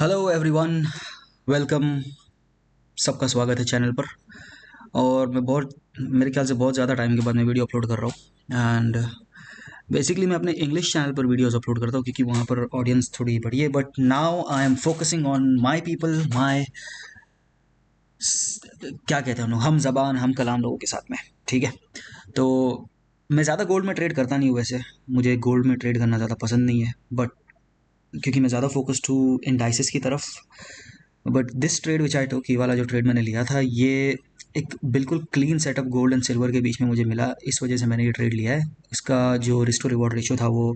Hello everyone, welcome. सबका स्वागत है चैनल पर। और मैं बहुत मेरे ख्याल से बहुत ज़्यादा टाइम के बाद मैं वीडियो अपलोड कर रहा हूँ। एंड बेसिकली मैं अपने इंग्लिश चैनल पर वीडियोस अपलोड करता हूँ क्योंकि वहाँ पर ऑडियंस थोड़ी बड़ी है। But now I am focusing on my people, my क्या कहते हैं उन्होंने, हम ज़बान हम कलाम लोगों के साथ में। ठीक है, तो मैं ज़्यादा गोल्ड में ट्रेड करता नहीं हूँ। वैसे मुझे गोल्ड में ट्रेड करना ज़्यादा पसंद नहीं है, बट क्योंकि मैं ज़्यादा फोकस्ड हूँ इंडाइसिस की तरफ। बट दिस ट्रेड विच आई टोक, ये वाला जो ट्रेड मैंने लिया था, ये एक बिल्कुल clean setup gold and silver के बीच में मुझे मिला। इस वजह से मैंने ये ट्रेड लिया है। इसका जो रिस्क टू रिवॉर्ड रेशियो था वो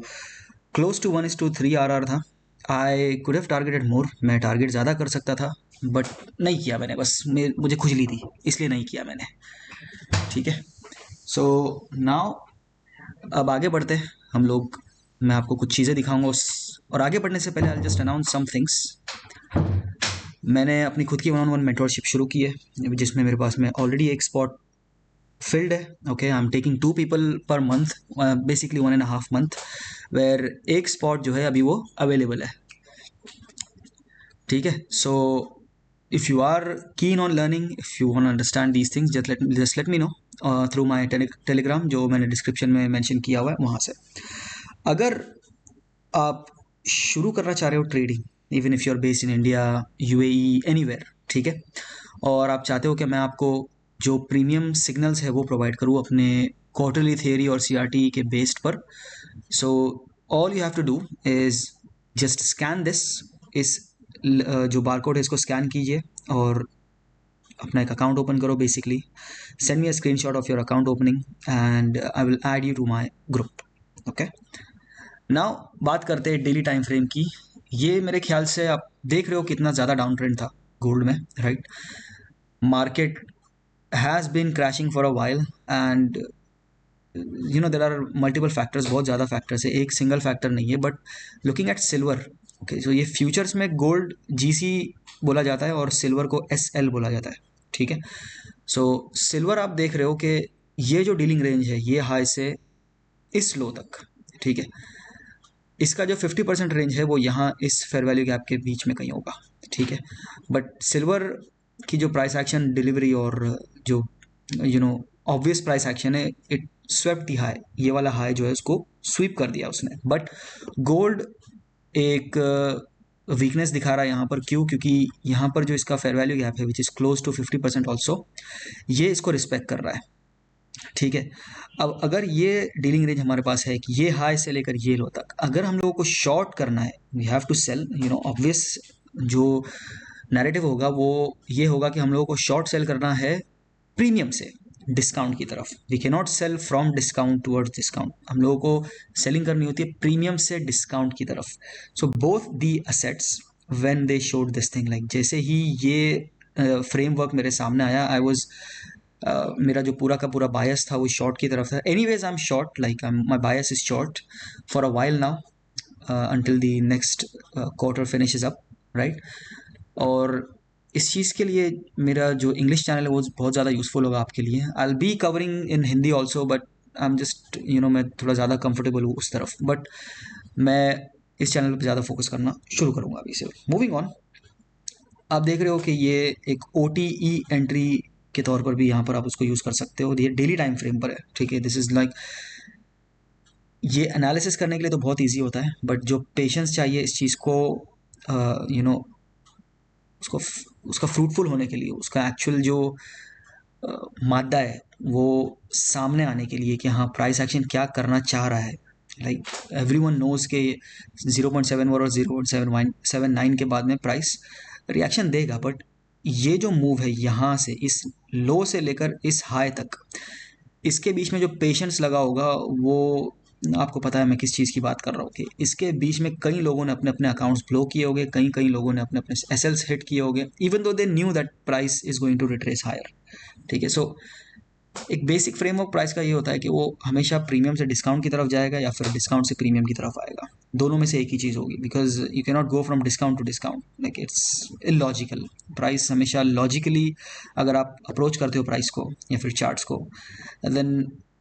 क्लोज टू 1:3 RR था। आई कुड हैव टारगेटेड मोर, मैं टारगेट ज़्यादा कर सकता था बट नहीं किया मैंने। बस मुझे खुजली थी इसलिए नहीं किया मैंने। ठीक है, सो नाउ अब आगे बढ़ते हैं हम लोग। मैं आपको कुछ चीज़ें दिखाऊंगा और आगे बढ़ने से पहले I just announce some things. मैंने अपनी खुद की 1-on-1 मेंटोरशिप शुरू की है जिसमें मेरे पास में ऑलरेडी एक स्पॉट फिल्ड है। Okay, I am taking 2 people per month, basically 1.5 month, where एक स्पॉट जो है अभी वो अवेलेबल है। ठीक है, so if you are keen on learning, if you want understand these things, just let me know through my Telegram, जो मैंने डिस्क्रिप्शन में मेंशन किया हुआ है वहाँ से। अगर आप शुरू करना चाह रहे हो trading, even if you are based in India, UAE, anywhere, ठीक है, और आप चाहते हो कि मैं आपको जो प्रीमियम सिग्नल्स है वो प्रोवाइड करूँ अपने क्वार्टरली थियरी और सीआरटी के बेस्ड पर, so all you have to do is just scan this. इस जो बारकोड है इसको स्कैन कीजिए और अपना एक अकाउंट ओपन करो। Basically send me a screenshot of your account opening and I will add you to my group. Okay, now बात करते हैं डेली टाइम फ्रेम की। ये मेरे ख्याल से आप देख रहे हो कितना ज़्यादा डाउन ट्रेंड था गोल्ड में, right. Market has been crashing for a while and there are multiple factors, बहुत ज़्यादा फैक्टर्स है, एक सिंगल फैक्टर नहीं है। But looking at silver, okay, so ये फ्यूचर्स में गोल्ड जीसी बोला जाता है और सिल्वर को एसएल बोला जाता है। ठीक है, सो सिल्वर आप देख रहे हो कि ये जो डीलिंग रेंज है ये हाई से इस लो तक, ठीक है, इसका जो 50% रेंज है वो यहाँ इस फेयर वैल्यू गैप के बीच में कहीं होगा। ठीक है, बट सिल्वर की जो प्राइस एक्शन डिलीवरी और जो ऑब्वियस प्राइस एक्शन है, इट स्वेप्ट दी हाई, ये वाला हाई जो है उसको स्वीप कर दिया उसने। बट गोल्ड एक वीकनेस दिखा रहा है यहाँ पर। क्यों? क्योंकि यहाँ पर जो इसका फेयर वैल्यू गैप है which is close to 50% also, ये इसको रिस्पेक्ट कर रहा है। ठीक है, अब अगर ये डीलिंग रेंज हमारे पास है कि ये हाई से लेकर ये लो तक, अगर हम लोगों को शॉर्ट करना है, we have to sell, obvious जो नैरेटिव होगा वो ये होगा कि हम लोगों को शॉर्ट सेल करना है प्रीमियम से डिस्काउंट की तरफ। We can not sell from discount towards discount, हम लोगों को सेलिंग करनी होती है प्रीमियम से डिस्काउंट की तरफ। So both the assets when they showed this thing, like जैसे ही ये फ्रेमवर्क मेरे सामने आया, आई वाज मेरा जो पूरा का पूरा बायस था वो शॉर्ट की तरफ था। Anyways I am short, like my bias is short for a while now until the next quarter finishes up, right? और इस चीज़ के लिए मेरा जो इंग्लिश चैनल है वो बहुत ज़्यादा यूज़फुल होगा आपके लिए। I will be covering in Hindi also, but I am just मैं थोड़ा ज़्यादा कंफर्टेबल हूँ उस तरफ। बट मैं इस चैनल पर ज़्यादा फोकस करना शुरू करूँगा अभी से। मूविंग ऑन, आप देख रहे हो कि ये एक OTE एंट्री के तौर पर भी यहाँ पर आप उसको यूज़ कर सकते हो। ये डेली टाइम फ्रेम पर है, ठीक है। दिस इज़ लाइक, ये एनालिसिस करने के लिए तो बहुत इजी होता है, बट जो पेशेंस चाहिए इस चीज़ को यू नो उसको उसका फ्रूटफुल होने के लिए, उसका एक्चुअल जो मादा है वो सामने आने के लिए कि हाँ प्राइस एक्शन क्या करना चाह रहा है। लाइक एवरीवन नोज के 0.7 और 0.79 के बाद में प्राइस रिएक्शन देगा, बट ये जो मूव है यहाँ से इस लो से लेकर इस हाई तक, इसके बीच में जो पेशेंस लगा होगा वो आपको पता है मैं किस चीज़ की बात कर रहा हूँ। कि इसके बीच में कई लोगों ने अपने अपने अकाउंट्स ब्लो किए होंगे, कई कई लोगों ने अपने अपने एसएल्स हिट किए होंगे, even though they knew that price is going to retrace higher. ठीक है, सो एक बेसिक फ्रेमवर्क प्राइस का ये होता है कि वो हमेशा प्रीमियम से डिस्काउंट की तरफ जाएगा या फिर डिस्काउंट से प्रीमियम की तरफ आएगा, दोनों में से एक ही चीज़ होगी। Because you can not go from discount to discount, like it's illogical. Price हमेशा लॉजिकली अगर आप अप्रोच करते हो प्राइस को या फिर चार्ट्स को, देन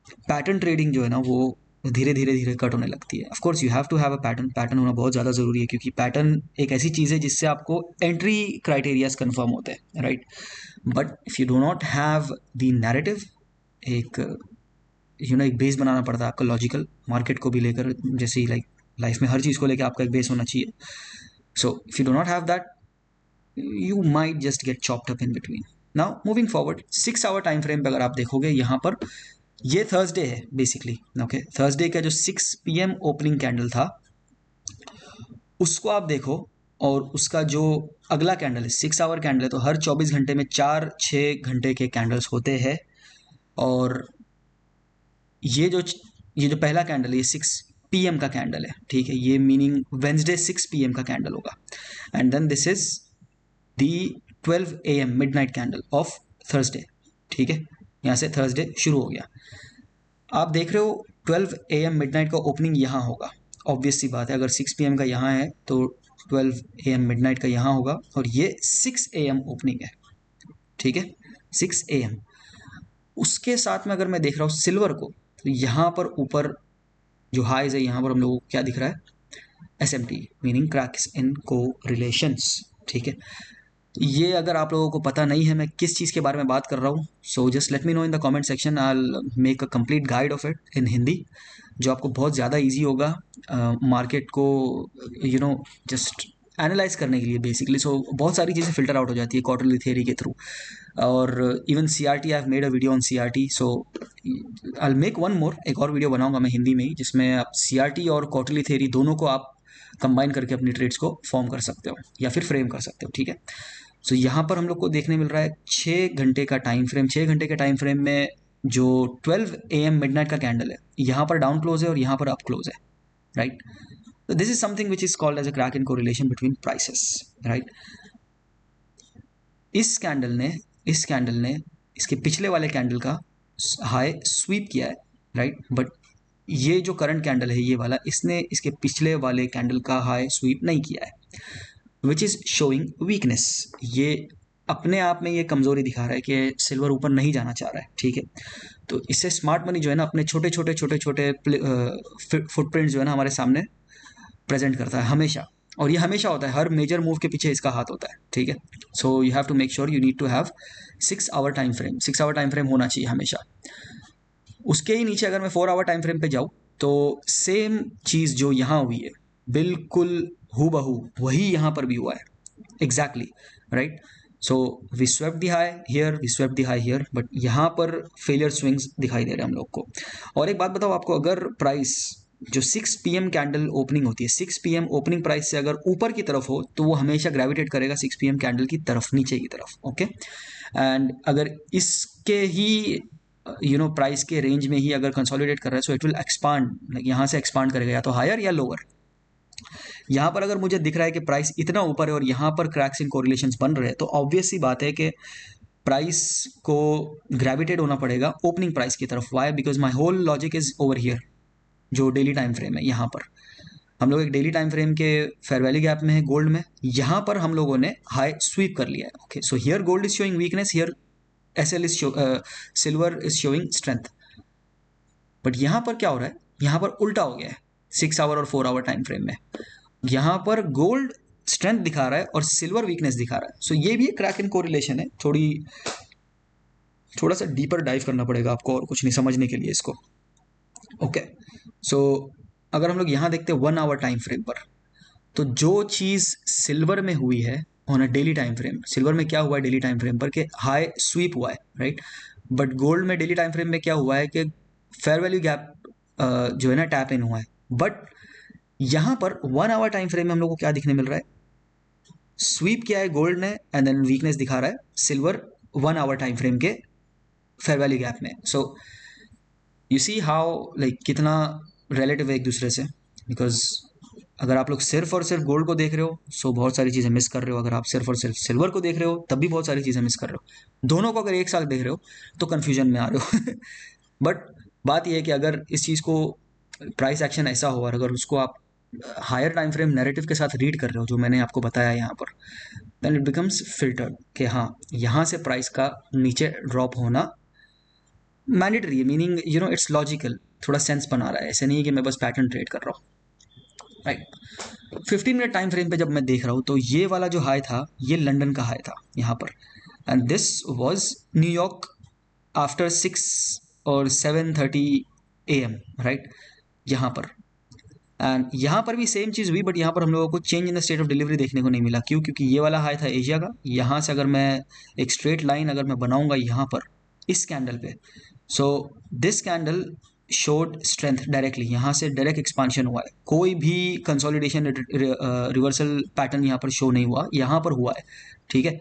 पैटर्न ट्रेडिंग जो है ना वो धीरे धीरे धीरे कट होने लगती है। Of course you have to have a pattern, pattern होना बहुत ज़्यादा ज़रूरी है, क्योंकि पैटर्न एक ऐसी चीज़ है जिससे आपको एंट्री क्राइटेरियाज कंफर्म होते हैं, right. But if you do not have the narrative, एक एक बेस बनाना पड़ता है आपका लॉजिकल, मार्केट को भी लेकर, जैसे ही लाइक लाइफ में हर चीज़ को लेकर आपका एक बेस होना चाहिए। सो if you do not have that, you might just get chopped up in between. Now moving forward, 6 hour time frame पे अगर आप देखोगे, यहाँ पर ये थर्सडे है बेसिकली, ओके। थर्सडे का जो 6 PM ओपनिंग कैंडल था उसको आप देखो, और उसका जो अगला कैंडल है 6 आवर कैंडल है, तो हर 24 घंटे में 4-6 घंटे के कैंडल्स होते हैं। और ये जो पहला कैंडल है, ये 6 PM का कैंडल है, ठीक है। ये मीनिंग वेंसडे 6 PM का कैंडल होगा। And then this is the 12 AM midnight candle of Thursday, ठीक है। यहाँ से थर्सडे शुरू हो गया। आप देख रहे हो 12 AM मिडनाइट का ओपनिंग यहाँ होगा, ऑब्वियस सी बात है। अगर 6 PM का यहाँ है तो 12 AM मिडनाइट का यहाँ होगा, और ये 6 AM ओपनिंग है, ठीक है, 6 AM। उसके साथ में अगर मैं देख रहा हूँ सिल्वर को, तो यहाँ पर ऊपर जो हाइज है, यहाँ पर हम लोगों को क्या दिख रहा है, SMT, मीनिंग क्रैक्स इन कोरिलेशंस, ठीक है। ये अगर आप लोगों को पता नहीं है मैं किस चीज़ के बारे में बात कर रहा हूँ, so just let me no in the comment section, I will make a complete guide of it in Hindi, जो आपको बहुत ज़्यादा इजी होगा मार्केट को जस्ट एनालाइज करने के लिए बेसिकली। सो बहुत सारी चीज़ें फिल्टर आउट हो जाती है क्वार्टरली थियरी के थ्रू। और even CRT, I have made a video on CRT, so I will make one more, एक और वीडियो बनाऊंगा मैं हिंदी में ही, जिसमें आप CRT और क्वार्टरली थियरी दोनों को आप कंबाइन करके अपनी ट्रेड्स को फॉर्म कर सकते हो या फिर फ्रेम कर सकते हो, ठीक है। सो यहाँ पर हम लोग को देखने मिल रहा है 6 घंटे का टाइम फ्रेम। 6 घंटे के टाइम फ्रेम में जो 12 AM मिडनाइट का कैंडल है, यहाँ पर डाउन क्लोज है और यहाँ पर अप क्लोज है, राइट। तो this is something which is called as a crack in correlation between prices, right. इस कैंडल ने इसके पिछले वाले कैंडल का हाई स्वीप किया है, राइट। बट ये जो करंट कैंडल है ये वाला, इसने इसके पिछले वाले कैंडल का हाई स्वीप नहीं किया है, विच इज़ शोइंग वीकनेस। ये अपने आप में ये कमज़ोरी दिखा रहा है कि सिल्वर ऊपर नहीं जाना चाह रहा है, ठीक है। तो इससे स्मार्ट मनी जो है ना, अपने छोटे छोटे फुटप्रिंट्स जो है ना हमारे सामने प्रेजेंट करता है हमेशा, और ये हमेशा होता है, हर मेजर मूव के पीछे इसका हाथ होता है, ठीक है। So you have to make sure, you need to have 6 hour time frame. 6 hour time frame होना चाहिए हमेशा। उसके ही नीचे अगर मैं 4 आवर टाइम फ्रेम पे जाऊँ, तो सेम चीज़ जो यहाँ हुई है, बिल्कुल हूबहू वही यहाँ पर भी हुआ है, exactly, right. So we swept the high here, we swept the high here, but यहाँ पर फेलियर स्विंग्स दिखाई दे रहे हैं हम लोग को। और एक बात बताओ आपको, अगर प्राइस जो 6 PM कैंडल ओपनिंग होती है, 6 PM ओपनिंग प्राइस से अगर ऊपर की तरफ हो, तो वो हमेशा ग्रेविटेट करेगा 6 PM कैंडल की तरफ, नीचे की तरफ, ओके। एंड अगर इसके ही प्राइस के रेंज में ही अगर कंसोलिडेट कर रहा है, सो इट विल एक्सपांड, यहाँ से एक्सपांड करेगा या तो हायर या लोअर। यहाँ पर अगर मुझे दिख रहा है कि प्राइस इतना ऊपर है और यहाँ पर क्रैक्स इन कोरिलेशंस बन रहे हैं, तो ऑब्वियस सी बात है कि प्राइस को ग्रेविटेट होना पड़ेगा ओपनिंग प्राइस की तरफ। Why? Because my whole logic is over here, जो डेली टाइम फ्रेम है। यहाँ पर हम लोग एक डेली टाइम फ्रेम के फेयर वैल्यू गैप में है गोल्ड में, यहाँ पर हम लोगों ने हाई स्वीप कर लिया है, okay. So here gold is showing weakness, here SL is silver is showing strength. But यहाँ पर क्या हो रहा है, यहाँ पर उल्टा हो गया है 6 आवर और 4 आवर टाइम फ्रेम में। यहाँ पर गोल्ड स्ट्रेंथ दिखा रहा है और सिल्वर वीकनेस दिखा रहा है। सो ये भी एक क्रैक इन कोरिलेशन है। थोड़ा सा डीपर डाइव करना पड़ेगा आपको, और कुछ नहीं समझने के लिए इसको, ओके। सो अगर हम लोग यहाँ देखते हैं 1 आवर टाइम फ्रेम पर, तो जो चीज़ सिल्वर में हुई है on a daily time frame, silver में क्या हुआ है डेली टाइम फ्रेम पर कि हाई स्वीप हुआ है, राइट। बट गोल्ड में डेली टाइम फ्रेम में क्या हुआ है कि फेयर वैल्यू गैप जो है ना टैप इन हुआ है। बट यहाँ पर 1 आवर टाइम फ्रेम में हम लोग को क्या दिखने मिल रहा है, स्वीप किया है गोल्ड ने एंड देन वीकनेस दिखा रहा है सिल्वर 1 आवर टाइम फ्रेम के फेयर वैल्यू गैप में। So you see how like कितना रिलेटिव है एक दूसरे से। बिकॉज अगर आप लोग सिर्फ और सिर्फ गोल्ड को देख रहे हो, सो बहुत सारी चीज़ें मिस कर रहे हो। अगर आप सिर्फ और सिर्फ सिल्वर को देख रहे हो, तब भी बहुत सारी चीज़ें मिस कर रहे हो। दोनों को अगर एक साथ देख रहे हो तो कन्फ्यूजन में आ रहे हो बट बात यह है कि अगर इस चीज़ को प्राइस एक्शन ऐसा हो और अगर उसको आप हायर टाइम फ्रेम नैरेटिव के साथ रीड कर रहे हो, जो मैंने आपको बताया यहाँ पर, देन इट बिकम्स फिल्टर्ड कि हाँ, यहाँ से प्राइस का नीचे ड्रॉप होना मैंडेटरी है, मीनिंग इट्स लॉजिकल। थोड़ा सेंस बना रहा है, ऐसे नहीं है कि मैं बस पैटर्न ट्रेड कर रहा हूँ, राइट। 15 मिनट टाइम फ्रेम पे जब मैं देख रहा हूँ तो ये वाला जो हाई था ये लंदन का हाई था यहाँ पर, and this was New York after 6 और 7:30 AM, राइट, यहाँ पर। एंड यहाँ पर भी सेम चीज़ हुई, बट यहाँ पर हम लोगों को change in the state of delivery देखने को नहीं मिला। क्यों? क्योंकि ये वाला हाई था एशिया का, यहाँ से अगर मैं एक स्ट्रेट लाइन अगर मैं बनाऊंगा यहाँ पर इस कैंडल पे, so this candle showed strength directly, यहाँ से डायरेक्ट एक्सपांशन हुआ है, कोई भी कंसोलिडेशन रिवर्सल पैटर्न यहाँ पर शो नहीं हुआ, यहाँ पर हुआ है, ठीक है।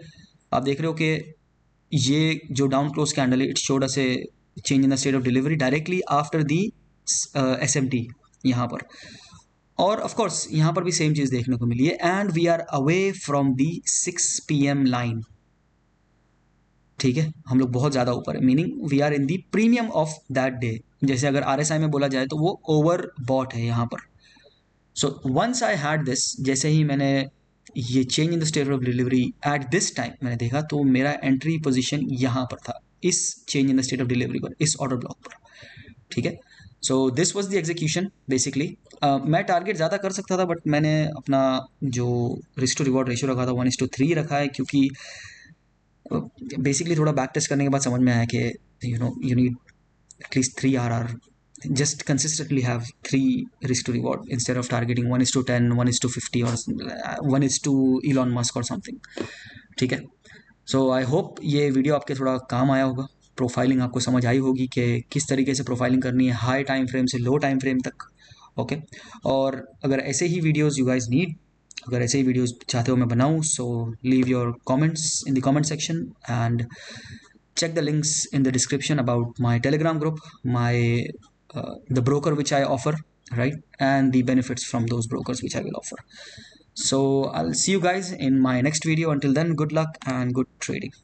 आप देख रहे हो कि ये जो डाउन क्लोज कैंडल है, it showed us A change in the state of delivery directly after the SMT यहाँ पर। और ऑफ कोर्स यहाँ पर भी सेम चीज़ देखने को मिली है, and we are away from the 6 PM line, ठीक है, हम लोग बहुत ज़्यादा ऊपर है, meaning we are in the premium of that day. जैसे अगर RSI में बोला जाए तो वो ओवर बॉट है यहाँ पर। So once I had this, जैसे ही मैंने ये change in the state of delivery at this time मैंने देखा, तो मेरा एंट्री पोजीशन यहाँ पर था, इस change in the state of delivery पर, इस ऑर्डर ब्लॉक पर, ठीक है। So this was the execution basically. मैं टारगेट ज़्यादा कर सकता था, बट मैंने अपना जो रिस्क टू रिवॉर्ड रेशियो रखा था 1:3 रखा है, क्योंकि बेसिकली थोड़ा बैक टेस्ट करने के बाद समझ में आया कि you need at least 3 RR, just consistently have 3 risk to reward instead of targeting 1:10, 1:50 or 1 to Elon Musk or something, ठीक है। सो आई होप ये वीडियो आपके थोड़ा काम आया होगा, प्रोफाइलिंग आपको समझ आई होगी कि किस तरीके से प्रोफाइलिंग करनी है हाई टाइम फ्रेम से लो टाइम फ्रेम तक, ओके। और अगर ऐसे ही वीडियोस यू गाइस नीड, अगर ऐसे ही वीडियोस चाहते हो मैं बनाऊँ, so leave your comments in the comment section and check the links in the description about my Telegram group, my the broker which I offer, right, and the benefits from those brokers which I will offer. So I'll see you guys in my next video. Until then, good luck and good trading.